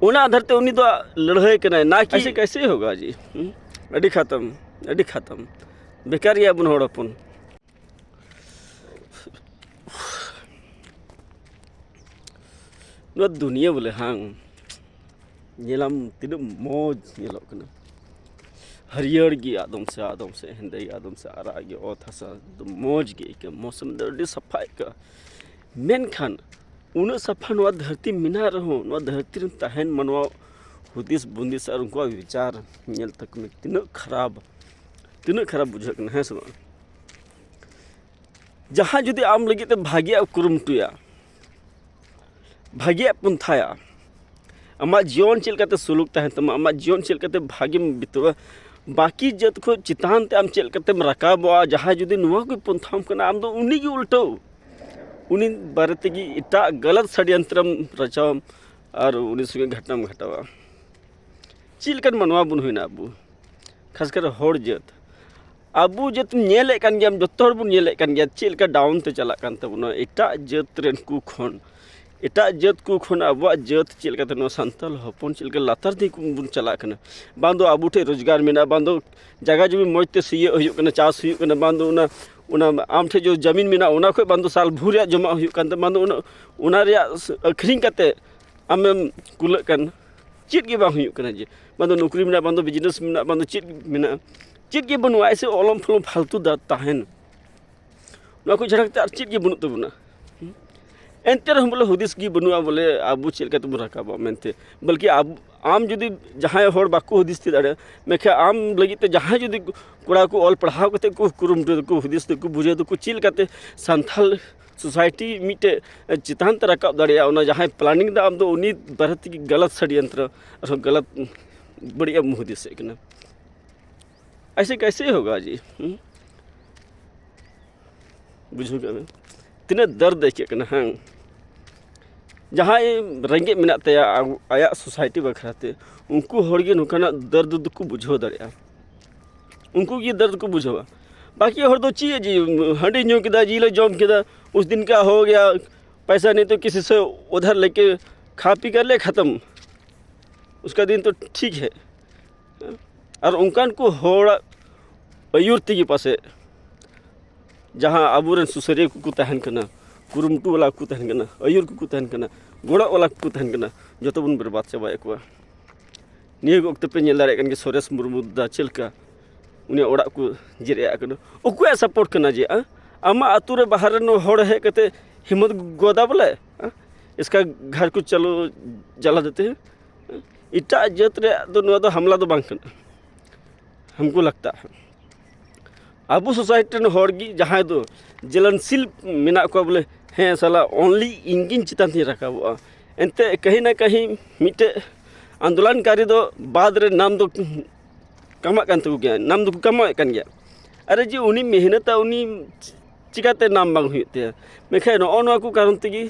उना आधार ते उनी दो लड़ाई करना ना कि ऐसे कैसे होगा जी। अड़ी खत्म बेकार या बुन होड़ अपन नो दुनिया बोले हाँ नेलाम तीन मौज नेलो कना हरियर गी आदम से हिंदे आदम से आरा गी ओत हसा मौज गी के मौसम दर्दी सफाई का मेन खान उन सफा नवा धरती मिना रहो नवा धरती रन तहन मनवा हुदिस बुंदिस और उनको विचार नेल तक में तीन खराब बुझक न है सब जहाँ जुदी आम लगी ते भाग्य कुरुमटुया भाग्य पुंथाया आमा जीवन चलते सुलूक तहन तमा आमा जीवन चलते भाग्य बितवा बाकी जत को चितान ते आम चलते रकाबा जहाँ जुदी नुआ को पुंथाम कना आम दो उन्हीं की उल्टो उन्हीं बारे तेगी इटा गलत षड्यंत्रम रचाम और उन्हीं सुगे घटनाम घटावा चिलकन मनवा बुन हुई ना अबू खासकर होड़ जत अबू जत नेले कान गया जत्तो हर बुन नेले कान गया चिलका डाउन ते चला कान तबुना इटा जत रेन कु खन इटा जत को खन अब जत चलते नो संतल हपन चलके लातार दी बुन चला कना बांदो अबू ठे रोजगार मेना बांदो जगह जमी मजते सिये हुयुक कना चास हुयुक कना बांदो उना आम ठे जो जमीन मेना उना खो बांदो साल भूर जमा हुयुक कान बांदो उना अखरिंग कते आमेम कुलक कान चेत गे बांग हुयुक कना जे बांदो नौकरी मेना बांदो बिजनेस मेना बांदो चेत गे बनुआ ऐसे ओलम फलम फालतू दा ताहेन ना को झड़कते आर चेत गे बनु तबुना एंते हम बोले हुदिस की बनुआ बोले आबू चलका तब रकाबा मेनते बल्कि आम जुदी जहाँ होड़ बाको हुदिस थी दाड़े मेखे आम लगी ते जहाँ जुदी कोड़ा को ऑल पढ़ाव कते को कुरुमटे को हुदिस को बुझे को चिल कते संथाल सोसाइटी मिटे चितान ते रकाब दाड़िया ओना जहाँ प्लानिंग दा आम दो उनी भारत की गलत षड्यंत्र और गलत बढ़िया हुदिस है ऐसे कैसे होगा जी। बुझोगा मैं तीन दर्द देखे कना हाँ जहाँ रेंगे मेना तया आया सोसाइटी बखराते उनको होड़गे नुकाना दर्द को बुझो दरिया उनको ये दर्द को बुझोगा बाकी हर दो चीज़ जी हंडी न्यू किदा जी ले जॉम किदा उस दिन का हो गया पैसा नहीं तो किसी से उधर लेके खा पी कर ले ख़त्म उसका दिन तो ठीक है और उनकान को होड़ा अयुर्ती के पास जहाँ अबूरन सुसरे को तहन कना कुरुमटू वाला को तहन कना अयुर को तहन कना गोड़ा वाला को तहन कना जो तो बन बर्बाद चाबा एक निये वक्त पे नेल दाड़े कन के सोरेस मुर्मू दा चलका उन्हें ओड़ा को जिरे कना ओको सपोर्ट कना जे आमा आतु रे बाहर नो होड़ है कते हिम्मत गोदा बोले इसका घर को चलो जला देते हैं इटा जत रे दो हमला दो बांग कना हमको लगता है आबू सोसाइटी होड़गी जहाँ दो जलनशील मेना को बोले हैं साला ओनली इंगिन चितान थी रखा एनते कहीं ना कहीं मिटे आंदोलनकारी दो बाद रे नाम दो कमा कान तको गया नाम दो कमा कान गया अरे जी उनी मेहनत उनी चिकाते नाम बांग हुईते मेखे नो को कारण तेगी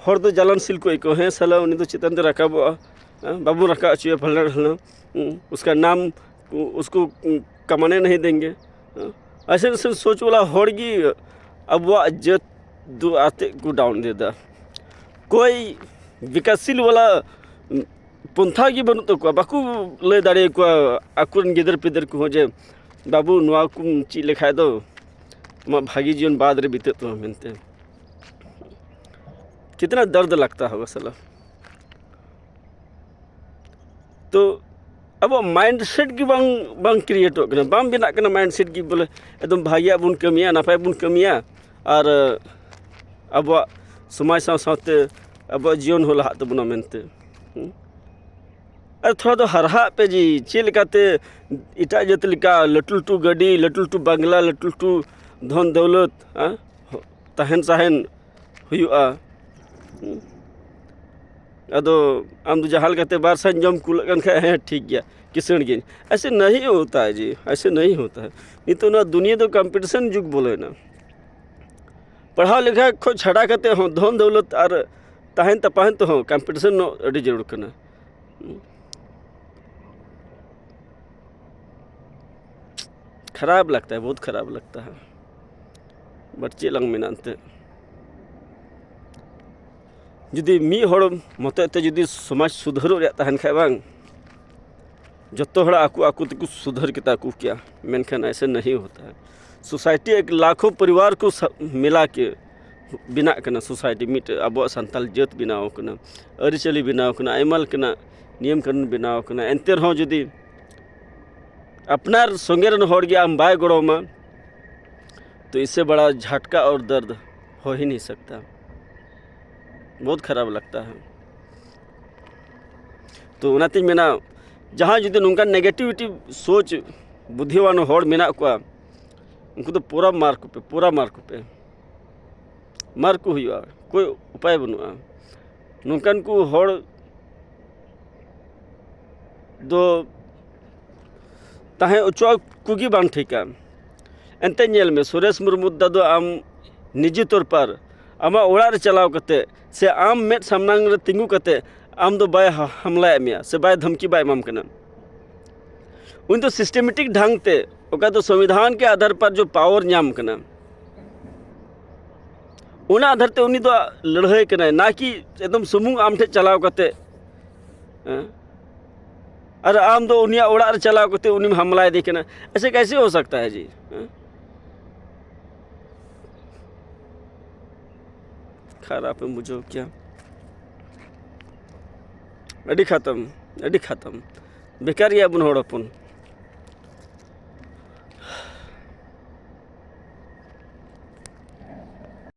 हर दो जलनशील को एक हैं साला उनी तो चितान ते रखा बाबू रखा अच्छे फलना ढलना उसका नाम उसको कमाने नहीं देंगे ऐसे ऐसे सोच वाला होड़गी अब वह जत दो आते को डाउन दे दा कोई विकासशील वाला पंथा की बनु तो बाकू ले दाड़े को आकुरन गिदर पिदर को हो जे बाबू नुआ को ची लिखाए दो मा भागी जीवन बाद रे बीते तो मिलते कितना दर्द लगता होगा साला। तो अब माइंड सेट की बांग क्रिएट होना बांग बिना करना माइंड सेट की बोले एकदम भाग्या बुन कमिया नापाय बुन कमिया और अब समाज साथ अब जीवन हो लहा तबना मेनते अरे थोड़ा तो हरहा पे जी चलते इटा जत लिका लटू लटू गाड़ी लटू लटू बांगला लटू लटू धन दौलत तहन साहन हुआ अदो आम तो जहाल कहते बार सन जम कुल है ठीक गया किसण गे ऐसे नहीं होता है जी ऐसे नहीं होता है नहीं तो ना दुनिया तो कंपटीशन युग बोले ना पढ़ा लिखा खो छड़ा करते हो धन दौलत और तहन तपहन तो हो कंपटीशन अड़ी जरूर करना खराब लगता है बहुत खराब लगता है बच्चे लंग मिनाते जुदी मी हड़ मतते जुदी समाज सुधारो रे तहन खाय बांग जत्तो हड़ आकु आकु तक सुधर के ताकू क्या मेनखान ऐसे नहीं होता है। सोसाइटी एक लाखों परिवार को मिला के बिना कना सोसाइटी मिट अब सानताल जात बनाव कना अरिचली बनाव कना आयमा लेकना नियम कानून बनाव कना एनते रहो जुदी अपनार संगे रन हड़ गे आम बाय गड़ोमा तो इससे बड़ा झटका और दर्द हो ही नहीं सकता। बहुत खराब लगता है। तो उनाते मेना जहाँ जुदी नोंका नेगेटिविटी सोच बुद्धिवान हड़ मेना को उनको तो पूरा मार्क पे मार्क हुआ कोई उपाय बनुआ नोंकान को हड़ दो ताहे उचुआ कुगी बांग ठिका एनते नेल में सुरेश मुर्मू दादो आम निजी तौर पर आमा ओड़ा रे चलाव कते से आम मेट सामनांग रे तिंगु कते आम दो बाय हमला मिया से बाय धमकी बाय माम कना उन तो सिस्टमेटिक ढंग ते ओका तो संविधान के आधार पर जो पावर नाम कना उना आधार ते उनी तो लड़ाई कना ना कि एकदम सुमुंग आम ठे चलाव कते अरे आम दो उनिया ओड़ा रे चलाव कते उनी में हमला दे कना ऐसे कैसे हो सकता है जी। खराब है मुझे क्या अड़ी खत्म बेकार या बुन हड़पन।